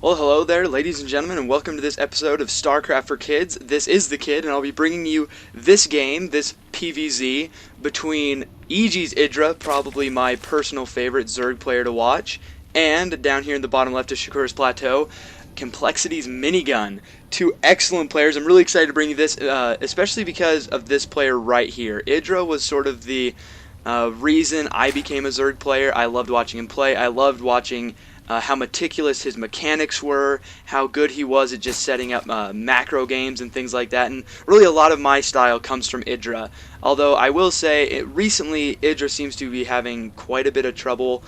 Well, hello there, ladies and gentlemen, and welcome to this episode of StarCraft for Kids. This is the Kid, and I'll be bringing you this game, this PvZ, between EGIdra, probably my personal favorite Zerg player to watch, and down here in the bottom left of Shakur's Plateau, Complexity's Minigun. Two excellent players. I'm really excited to bring you this, especially because of this player right here. Idra was sort of the reason I became a Zerg player. I loved watching him play. I loved watching how meticulous his mechanics were, how good he was at just setting up macro games and things like that, and really a lot of my style comes from Idra. Although I will say, recently Idra seems to be having quite a bit of trouble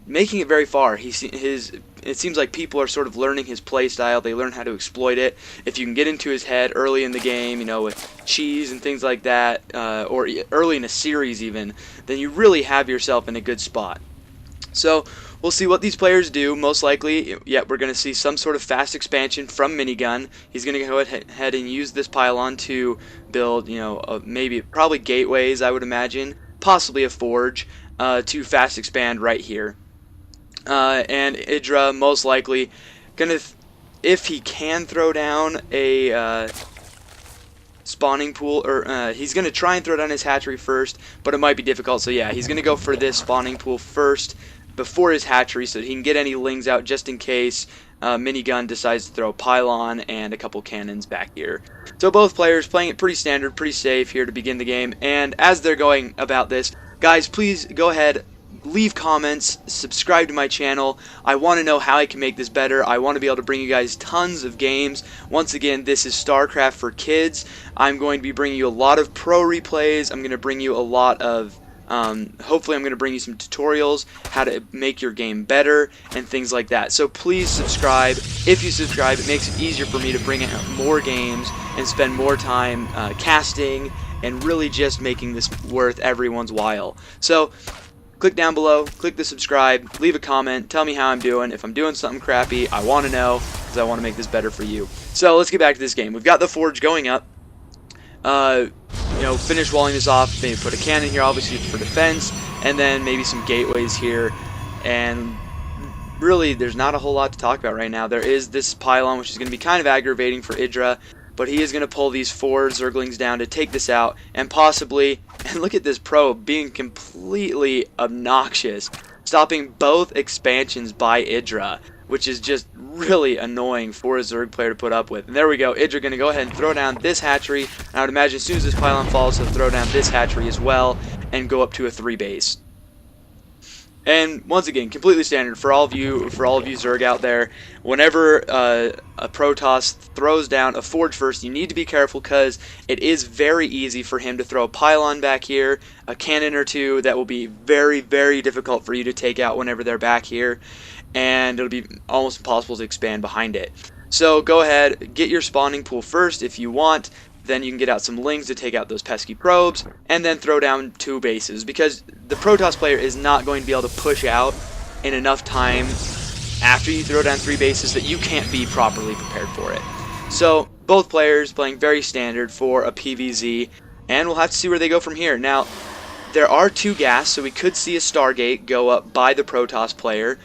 making it very far. It seems like people are sort of learning his play style. They learn how to exploit it. If you can get into his head early in the game, you know, with cheese and things like that, or early in a series even, then you really have yourself in a good spot. So we'll see what these players do. Most likely, yeah, we're going to see some sort of fast expansion from Minigun. He's going to go ahead and use this pylon to build, you know, probably gateways, I would imagine, possibly a forge, to fast expand right here. And Idra most likely going to, if he can throw down a spawning pool, or he's going to try and throw down his hatchery first, but it might be difficult. So yeah, he's going to go for this spawning pool first before his hatchery so that he can get any lings out just in case Minigun decides to throw a pylon and a couple cannons back here. So both players playing it pretty standard, pretty safe here to begin the game. And as they're going about this, guys, please go ahead, leave comments, subscribe to my channel. I want to know how I can make this better. I want to be able to bring you guys tons of games. Once again, this is StarCraft for Kids. I'm going to be bringing you a lot of pro replays. I'm going to bring you a lot of hopefully I'm going to bring you some tutorials, how to make your game better, and things like that. So please subscribe. If you subscribe, it makes it easier for me to bring out more games and spend more time casting and really just making this worth everyone's while. So click down below, click the subscribe, leave a comment, tell me how I'm doing. If I'm doing something crappy, I want to know, because I want to make this better for you. So let's get back to this game. We've got the forge going up. You know, finish walling this off, maybe put a cannon here, obviously for defense, and then maybe some gateways here. And really, there's not a whole lot to talk about right now. There is this pylon, which is going to be kind of aggravating for Idra, but he is going to pull these 4 Zerglings down to take this out, and possibly, and look at this probe being completely obnoxious, stopping both expansions by Idra, which is just really annoying for a Zerg player to put up with. And there we go, Idra going to go ahead and throw down this hatchery, and I would imagine as soon as this pylon falls, he'll throw down this hatchery as well, and go up to a 3 base. And once again, completely standard for all of you Zerg out there. Whenever a Protoss throws down a forge first, you need to be careful because it is very easy for him to throw a pylon back here, a cannon or two that will be very, very difficult for you to take out whenever they're back here, and it'll be almost impossible to expand behind it. So go ahead, get your spawning pool first if you want. Then you can get out some lings to take out those pesky probes, and then throw down 2 bases, because the Protoss player is not going to be able to push out in enough time after you throw down 3 bases that you can't be properly prepared for it. So both players playing very standard for a PvZ, and we'll have to see where they go from here. Now, there are 2 gas, so we could see a Stargate go up by the Protoss player.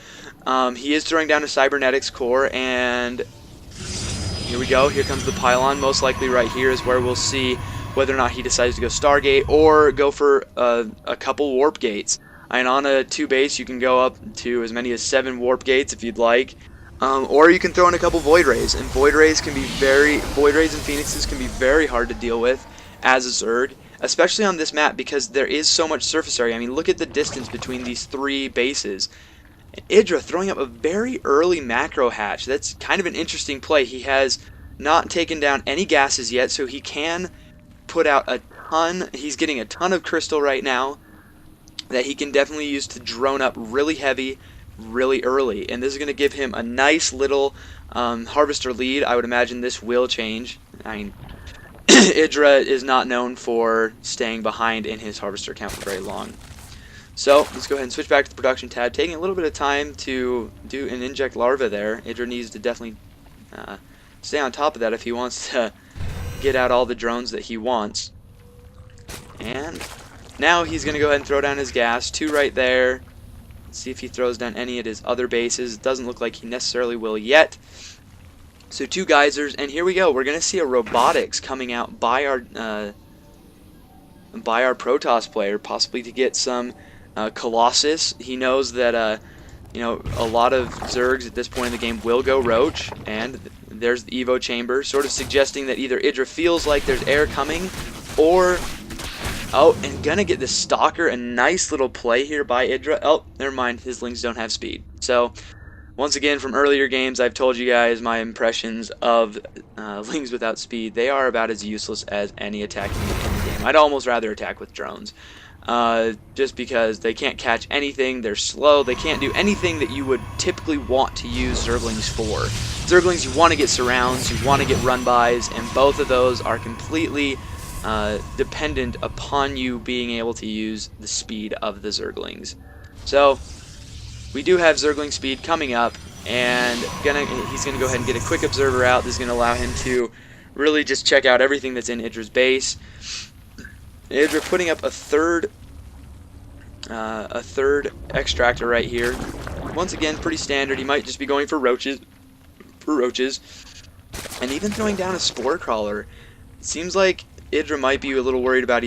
He is throwing down a Cybernetics core, and here we go. Here comes the pylon. Most likely right here is where we'll see whether or not he decides to go Stargate or go for a couple warp gates. And on a 2 base, you can go up to as many as 7 warp gates if you'd like, or you can throw in a couple void rays. And void rays and phoenixes can be very hard to deal with as a Zerg, especially on this map because there is so much surface area. I mean, look at the distance between these 3 bases. Idra throwing up a very early macro hatch. That's kind of an interesting play. He has not taken down any gases yet, so he can put out a ton. He's getting a ton of crystal right now that he can definitely use to drone up really heavy, really early. And this is going to give him a nice little harvester lead. I would imagine this will change. I mean, Idra is not known for staying behind in his harvester count for very long. So let's go ahead and switch back to the production tab, taking a little bit of time to do an inject larva there. Idra needs to definitely stay on top of that if he wants to get out all the drones that he wants. And now he's going to go ahead and throw down his gas, 2 right there, See if he throws down any of his other bases. Doesn't look like he necessarily will yet. So 2 geysers, and here we go. We're going to see a robotics coming out by our Protoss player, possibly to get some Colossus. He knows that you know, a lot of Zergs at this point in the game will go Roach, and there's the Evo chamber, sort of suggesting that either EGIdra feels like there's air coming, or oh, and gonna get the Stalker. A nice little play here by EGIdra. Oh, never mind, his Lings don't have speed. So once again, from earlier games, I've told you guys my impressions of Lings without speed. They are about as useless as any attacking in the game. I'd almost rather attack with drones. Just because they can't catch anything, they're slow, they can't do anything that you would typically want to use Zerglings for. Zerglings, you want to get surrounds, you want to get run-bys, and both of those are completely dependent upon you being able to use the speed of the Zerglings. So we do have Zergling speed coming up, and he's gonna go ahead and get a quick observer out. This is gonna allow him to really just check out everything that's in EGIdra's base. EGIdra putting up a third extractor right here. Once again, pretty standard. He might just be going for roaches, and even throwing down a spore crawler. It seems like EGIdra might be a little worried about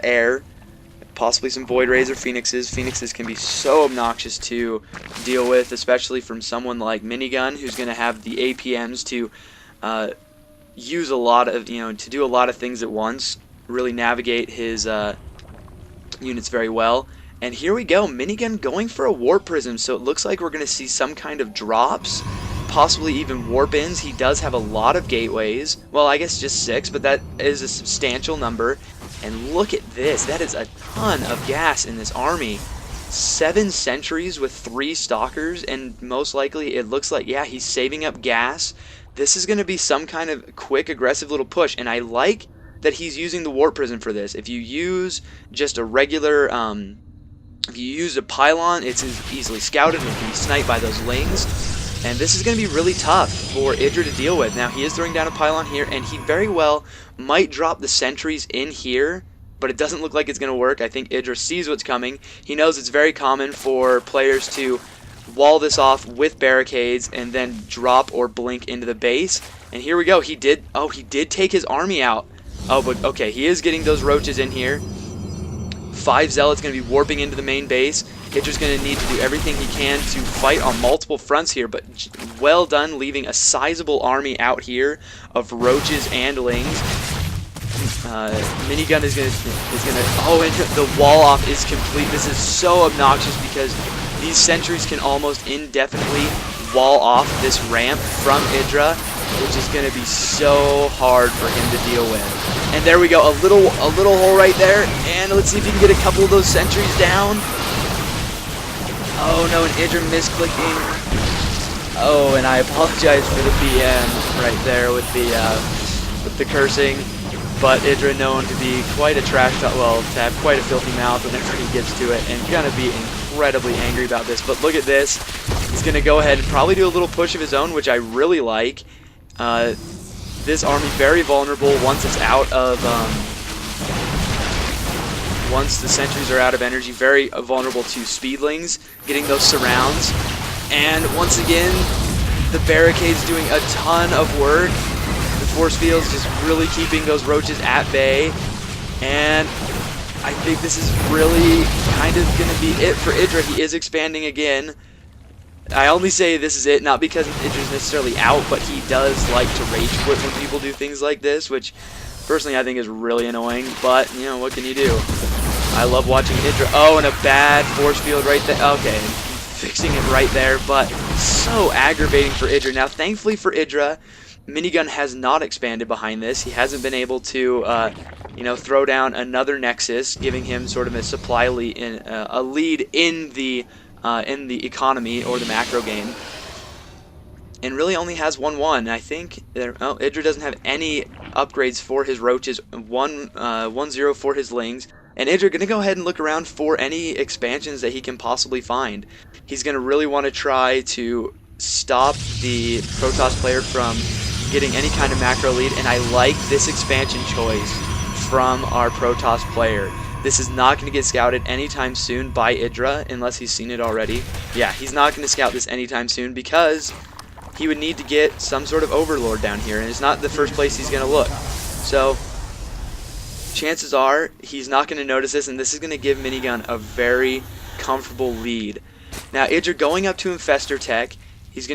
air. Possibly some Void Rays or Phoenixes. Phoenixes can be so obnoxious to deal with, especially from someone like Minigun, who's going to have the APMs to use a lot of, to do a lot of things at once. Really navigate his units very well. And here we go, Minigun going for a Warp Prism, so it looks like we're going to see some kind of drops, possibly even warp-ins. He does have a lot of gateways. Well, I guess just 6, but that is a substantial number. And look at this. That is a ton of gas in this army. 7 sentries with 3 stalkers, and most likely it looks like, yeah, he's saving up gas. This is going to be some kind of quick, aggressive little push, and I like that he's using the Warp Prism for this. If you use just a regular, if you use a pylon, it's easily scouted and can be sniped by those Lings. And this is going to be really tough for EGIdra to deal with. Now, he is throwing down a pylon here, and he very well might drop the sentries in here, but it doesn't look like it's going to work. I think EGIdra sees what's coming. He knows it's very common for players to wall this off with barricades and then drop or blink into the base. And here we go. He did take his army out. Oh, but okay, he is getting those roaches in here. 5 Zealots going to be warping into the main base. EGIdra's going to need to do everything he can to fight on multiple fronts here, but well done leaving a sizable army out here of roaches and Lings. Minigun is gonna oh, and the wall off is complete. This is so obnoxious because these sentries can almost indefinitely wall off this ramp from EGIdra, which is gonna be so hard for him to deal with. And there we go, a little hole right there, and let's see if he can get a couple of those sentries down. Oh no, and EGIdra misclicking. Oh, and I apologize for the BM right there with the cursing. But EGIdra known to be quite a trash talk, well, to have quite a filthy mouth whenever he gets to it, and gonna be incredibly angry about this. But look at this. He's gonna go ahead and probably do a little push of his own, which I really like. This army very vulnerable once it's out of once the sentries are out of energy, very vulnerable to speedlings, getting those surrounds. And once again, the barricades doing a ton of work. The force fields just really keeping those roaches at bay. And I think this is really kind of going to be it for EGIdra. He is expanding again. I only say this is it, not because EGIdra's necessarily out, but he does like to rage quit when people do things like this, which personally I think is really annoying, but, you know, what can you do? I love watching EGIdra. Oh, and a bad force field right there. Okay, fixing it right there, but so aggravating for EGIdra. Now, thankfully for EGIdra, Minigun has not expanded behind this. He hasn't been able to, you know, throw down another Nexus, giving him sort of a supply lead, a lead in the economy or the macro game, and really only has 1-1. I think EGIdra doesn't have any upgrades for his roaches. 1-0 for his Lings, and EGIdra gonna go ahead and look around for any expansions that he can possibly find. He's gonna really want to try to stop the Protoss player from getting any kind of macro lead, and I like this expansion choice from our Protoss player. This is not going to get scouted anytime soon by EGIdra, unless he's seen it already. Yeah, he's not going to scout this anytime soon because he would need to get some sort of overlord down here, and it's not the first place he's going to look. So chances are he's not going to notice this, and this is going to give Minigun a very comfortable lead. Now EGIdra going up to Infestor Tech, he's going to